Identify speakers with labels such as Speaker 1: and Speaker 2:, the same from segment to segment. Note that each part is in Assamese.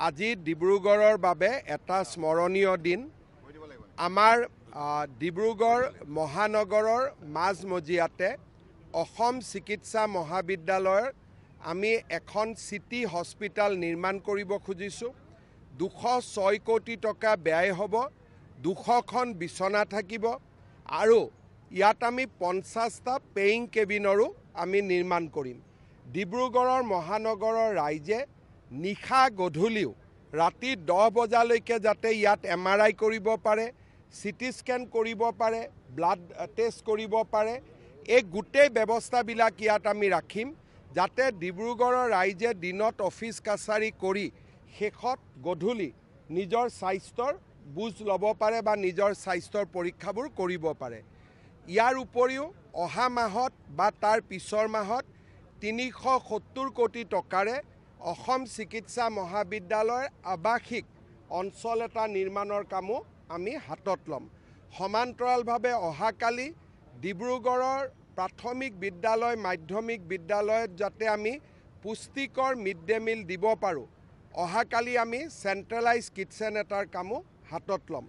Speaker 1: আজি ডিব্ৰুগড়ৰ বাবে এটা স্মৰণীয় দিন। আমাৰ ডিব্ৰুগড় মহানগৰৰ মাজমজিয়াতে অসম চিকিৎসা মহাবিদ্যালয়ৰ আমি এখন চিটি হস্পিটাল নিৰ্মাণ কৰিব খুজিছোঁ। 206 কোটি টকা ব্যয় হ'ব, 200খন বিছনা থাকিব আৰু ইয়াত আমি 50টা পেইং কেবিনৰো আমি নিৰ্মাণ কৰিম। ডিব্ৰুগড়ৰ মহানগৰৰ ৰাইজে নিশা গধূলিও ৰাতি 10 বজালৈকে যাতে ইয়াত MRI কৰিব পাৰে, CT স্কেন কৰিব পাৰে, ব্লাড টেষ্ট কৰিব পাৰে, এই গোটেই ব্যৱস্থাবিলাক ইয়াত আমি ৰাখিম যাতে ডিব্ৰুগড়ৰ ৰাইজে দিনত অফিচ কাছাৰী কৰি শেষত গধূলি নিজৰ স্বাস্থ্যৰ বুজ ল'ব পাৰে বা নিজৰ স্বাস্থ্যৰ পৰীক্ষাবোৰ কৰিব পাৰে। ইয়াৰ উপৰিও অহা মাহত বা তাৰ পিছৰ মাহত 370 কোটি টকাৰে অসম চিকিৎসা মহাবিদ্যালয়ৰ আৱাসিক অঞ্চল এটা নিৰ্মাণৰ কামো আমি হাতত ল'ম। সমান্তৰালভাৱে অহাকালি ডিব্ৰুগড়ৰ প্ৰাথমিক বিদ্যালয় মাধ্যমিক বিদ্যালয়ত যাতে আমি পুষ্টিকৰ মিড ডে মিল দিব পাৰোঁ, অহাকালি আমি চেণ্ট্ৰেলাইজ কিটচেন এটাৰ কামো হাতত ল'ম।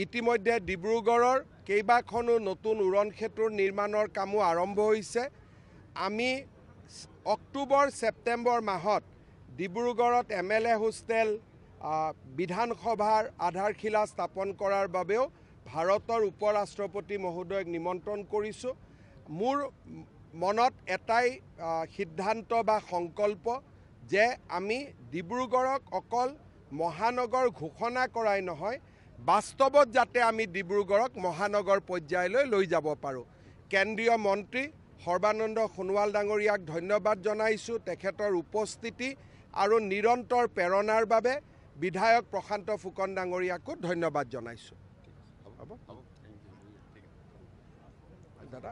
Speaker 1: ইতিমধ্যে ডিব্ৰুগড়ৰ কেইবাখনো নতুন উৰণ সেতুৰ নিৰ্মাণৰ কামো আৰম্ভ হৈছে। আমি অক্টোবৰ ছেপ্টেম্বৰ মাহত ডিব্ৰুগড়ত MLA হোষ্টেল, বিধানসভাৰ আধাৰশিলা স্থাপন কৰাৰ বাবেও ভাৰতৰ উপ ৰাষ্ট্ৰপতি মহোদয়ক নিমন্ত্ৰণ কৰিছোঁ। মোৰ মনত এটাই সিদ্ধান্ত বা সংকল্প যে আমি ডিব্ৰুগড়ক অকল মহানগৰ ঘোষণা কৰাই নহয়, বাস্তৱত যাতে আমি ডিব্ৰুগড়ক মহানগৰ পৰ্যায়লৈ লৈ যাব পাৰোঁ। কেন্দ্ৰীয় মন্ত্ৰী সৰ্বানন্দ সোণোৱাল ডাঙৰীয়াক ধন্যবাদ জনাইছোঁ তেখেতৰ উপস্থিতি আৰু নিৰন্তৰ প্ৰেৰণাৰ বাবে। বিধায়ক প্ৰশান্ত ফুকন ডাঙৰীয়াকো ধন্যবাদ জনাইছোঁ। দাদা